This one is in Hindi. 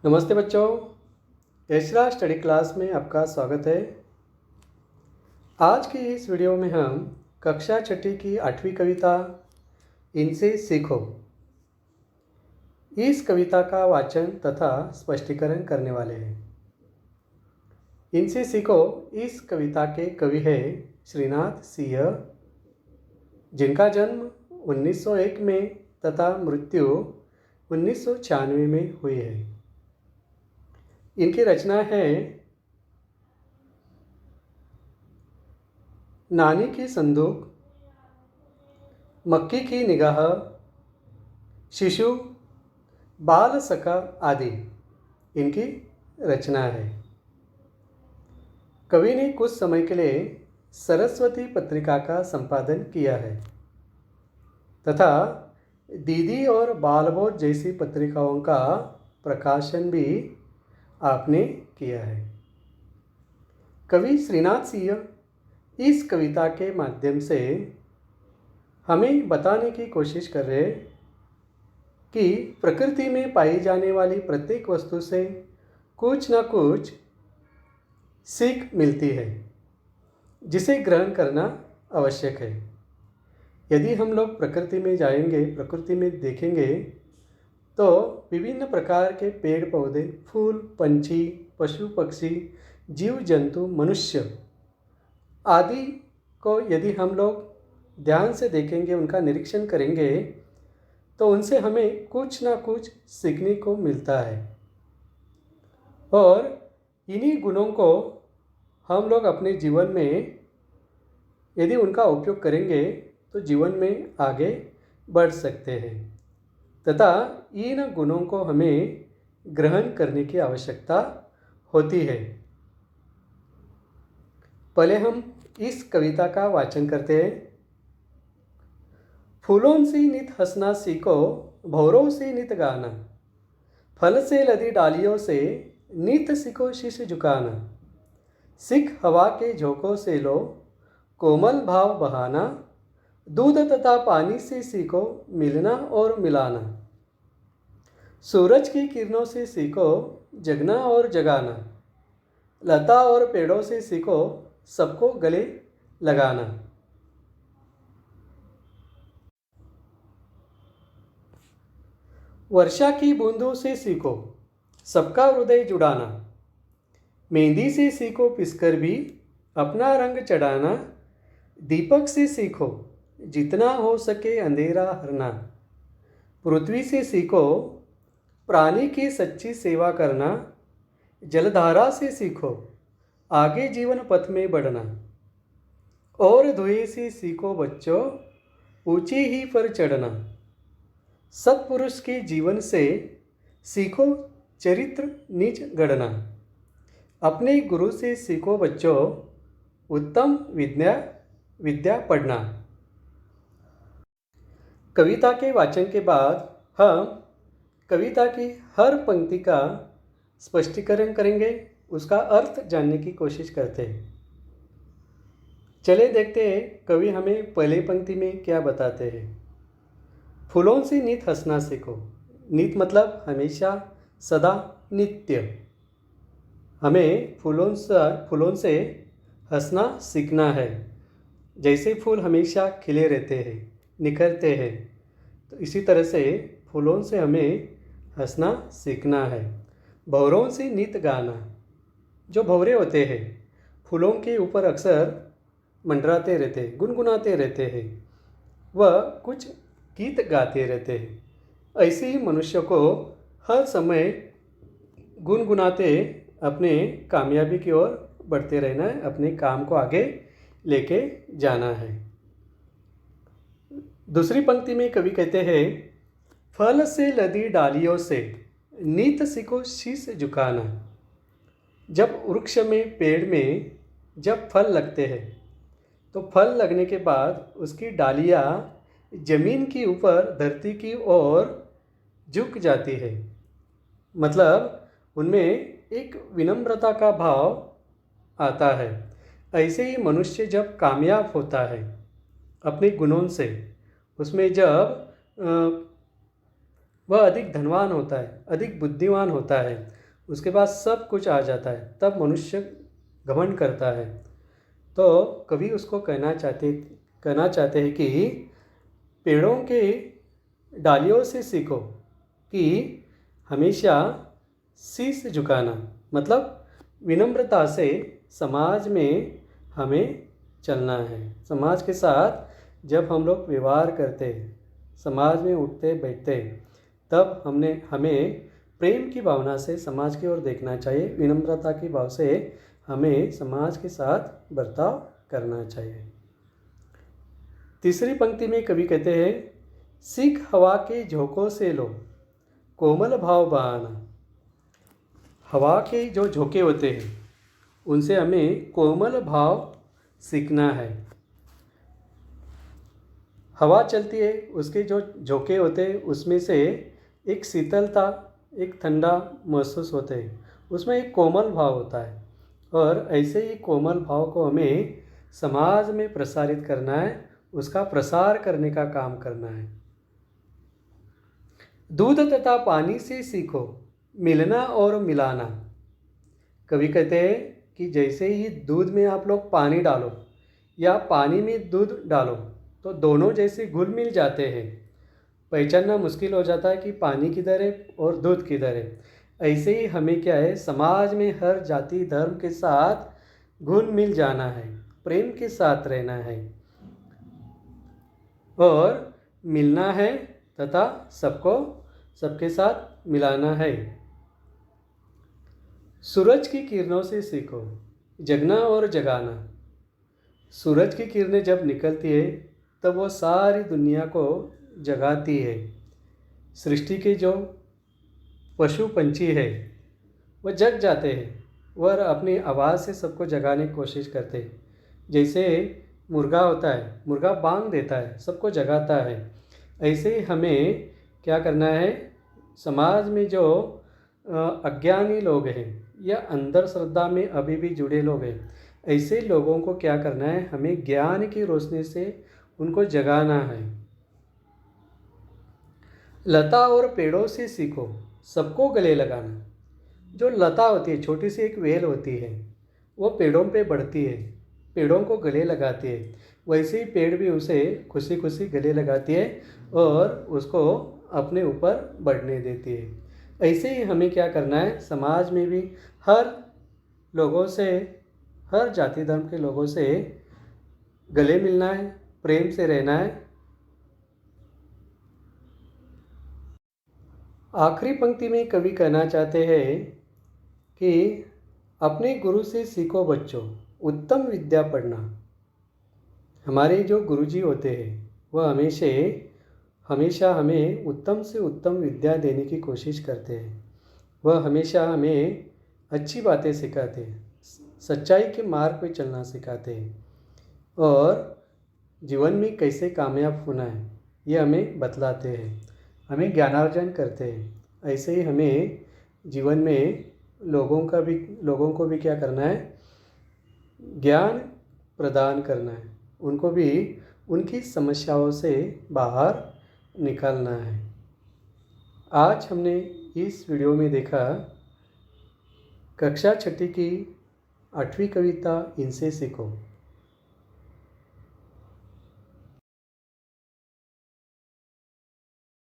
नमस्ते बच्चों, एशरा स्टडी क्लास में आपका स्वागत है। आज की इस वीडियो में हम कक्षा छठी की 8वीं कविता इनसे सीखो इस कविता का वाचन तथा स्पष्टीकरण करने वाले हैं। इनसे सीखो इस कविता के कवि है श्रीनाथ सिंह, जिनका जन्म 1901 में तथा मृत्यु 1996 में हुई है। इनकी रचना है नानी की संदूक, मक्की की निगाह, शिशु, बाल सखा आदि इनकी रचना है। कवि ने कुछ समय के लिए सरस्वती पत्रिका का संपादन किया है तथा दीदी और बालबोध जैसी पत्रिकाओं का प्रकाशन भी आपने किया है। कवि श्रीनाथ सिंह इस कविता के माध्यम से हमें बताने की कोशिश कर रहे हैं कि प्रकृति में पाई जाने वाली प्रत्येक वस्तु से कुछ न कुछ सीख मिलती है, जिसे ग्रहण करना आवश्यक है। यदि हम लोग प्रकृति में जाएंगे, प्रकृति में देखेंगे, तो विभिन्न प्रकार के पेड़ पौधे, फूल, पंछी, पशु पक्षी, जीव जंतु, मनुष्य आदि को यदि हम लोग ध्यान से देखेंगे, उनका निरीक्षण करेंगे, तो उनसे हमें कुछ ना कुछ सीखने को मिलता है और इन्हीं गुणों को हम लोग अपने जीवन में यदि उनका उपयोग करेंगे तो जीवन में आगे बढ़ सकते हैं तथा इन गुणों को हमें ग्रहण करने की आवश्यकता होती है। पहले हम इस कविता का वाचन करते हैं। फूलों से नित हंसना सीखो, भौरों से नित गाना, फल से लदी डालियों से नित सीखो शीश झुकाना, सीख हवा के झोंकों से लो कोमल भाव बहाना, दूध तथा पानी से सीखो मिलना और मिलाना, सूरज की किरणों से सीखो जगना और जगाना, लता और पेड़ों से सीखो सबको गले लगाना। वर्षा की बूंदों से सीखो सबका हृदय जुड़ाना, मेहंदी से सीखो पिसकर भी अपना रंग चढ़ाना, दीपक से सीखो जितना हो सके अंधेरा हरना, पृथ्वी से सीखो प्राणी की सच्ची सेवा करना, जलधारा से सीखो आगे जीवन पथ में बढ़ना, और धुएं से सीखो बच्चों ऊंची ही पर चढ़ना, सत्पुरुष के जीवन से सीखो चरित्र निज गढ़ना, अपने गुरु से सीखो बच्चों उत्तम विद्या पढ़ना। कविता के वाचन के बाद हम कविता की हर पंक्ति का स्पष्टीकरण करेंगे, उसका अर्थ जानने की कोशिश करते हैं। चले देखते हैं कवि हमें पहले पंक्ति में क्या बताते हैं। फूलों से नित हंसना सीखो। नित मतलब हमेशा, सदा, नित्य। हमें फूलों से हंसना सीखना है। जैसे फूल हमेशा खिले रहते हैं, निखरते हैं, तो इसी तरह से फूलों से हमें हंसना सीखना है। भंवरों से नित गाना। जो भंवरे होते हैं फूलों के ऊपर अक्सर मंडराते रहते हैं, गुनगुनाते रहते हैं, वह कुछ गीत गाते रहते हैं। ऐसे ही मनुष्य को हर समय गुनगुनाते अपने कामयाबी की ओर बढ़ते रहना है, अपने काम को आगे लेके जाना है। दूसरी पंक्ति में कवि कहते हैं, फल से लदी डालियों से नित सीखो शीश झुकाना। जब वृक्ष में, पेड़ में जब फल लगते हैं तो फल लगने के बाद उसकी डालियाँ जमीन के ऊपर, धरती की ओर झुक जाती है। मतलब उनमें एक विनम्रता का भाव आता है। ऐसे ही मनुष्य जब कामयाब होता है अपने गुणों से, उसमें जब वह अधिक धनवान होता है, अधिक बुद्धिमान होता है, उसके पास सब कुछ आ जाता है, तब मनुष्य घमंड करता है। तो कवि उसको कहना चाहते हैं कि पेड़ों के डालियों से सीखो कि हमेशा शीश झुकाना, मतलब विनम्रता से समाज में हमें चलना है। समाज के साथ जब हम लोग व्यवहार करते हैं, समाज में उठते बैठते हैं, तब हमें प्रेम की भावना से समाज की ओर देखना चाहिए, विनम्रता की भाव से हमें समाज के साथ बर्ताव करना चाहिए। तीसरी पंक्ति में कवि कहते हैं, सीख हवा के झोंकों से लो कोमल भाव बहाना। हवा के जो झोंके होते हैं उनसे हमें कोमल भाव सीखना है। हवा चलती है, उसके जो झोंके होते हैं उसमें से एक शीतलता, एक ठंडा महसूस होते हैं, उसमें एक कोमल भाव होता है। और ऐसे ही कोमल भाव को हमें समाज में प्रसारित करना है, उसका प्रसार करने का काम करना है। दूध तथा पानी से सीखो मिलना और मिलाना। कवि कहते हैं कि जैसे ही दूध में आप लोग पानी डालो या पानी में दूध डालो तो दोनों जैसे घुल मिल जाते हैं, पहचानना मुश्किल हो जाता है कि पानी किधर है और दूध किधर है। ऐसे ही हमें क्या है, समाज में हर जाति धर्म के साथ घुल मिल जाना है, प्रेम के साथ रहना है और मिलना है तथा सबके साथ मिलाना है। सूरज की किरणों से सीखो जगना और जगाना। सूरज की किरणें जब निकलती है तब वो सारी दुनिया को जगाती है। सृष्टि के जो पशु पंछी है वह जग जाते हैं, वह अपनी आवाज़ से सबको जगाने की कोशिश करते हैं। जैसे मुर्गा होता है, मुर्गा बांग देता है, सबको जगाता है। ऐसे ही हमें क्या करना है, समाज में जो अज्ञानी लोग हैं या अंधश्रद्धा में अभी भी जुड़े लोग हैं, ऐसे लोगों को क्या करना है, हमें ज्ञान की रोशनी से उनको जगाना है। लता और पेड़ों से सीखो सबको गले लगाना। जो लता होती है, छोटी सी एक वेल होती है, वो पेड़ों पे बढ़ती है, पेड़ों को गले लगाती है। वैसे ही पेड़ भी उसे खुशी खुशी गले लगाती है और उसको अपने ऊपर बढ़ने देती है। ऐसे ही हमें क्या करना है, समाज में भी हर लोगों से, हर जाति धर्म के लोगों से गले मिलना है, प्रेम से रहना है। आखिरी पंक्ति में कवि कहना चाहते हैं कि अपने गुरु से सीखो बच्चों उत्तम विद्या पढ़ना। हमारे जो गुरुजी होते हैं वह हमेशा हमें उत्तम से उत्तम विद्या देने की कोशिश करते हैं। वह हमेशा हमें अच्छी बातें सिखाते हैं, सच्चाई के मार्ग पर चलना सिखाते हैं और जीवन में कैसे कामयाब होना है ये हमें बतलाते हैं, हमें ज्ञानार्जन करते हैं। ऐसे ही हमें जीवन में लोगों को भी क्या करना है, ज्ञान प्रदान करना है, उनको भी उनकी समस्याओं से बाहर निकालना है। आज हमने इस वीडियो में देखा कक्षा 6 की 8वीं कविता इनसे सीखो।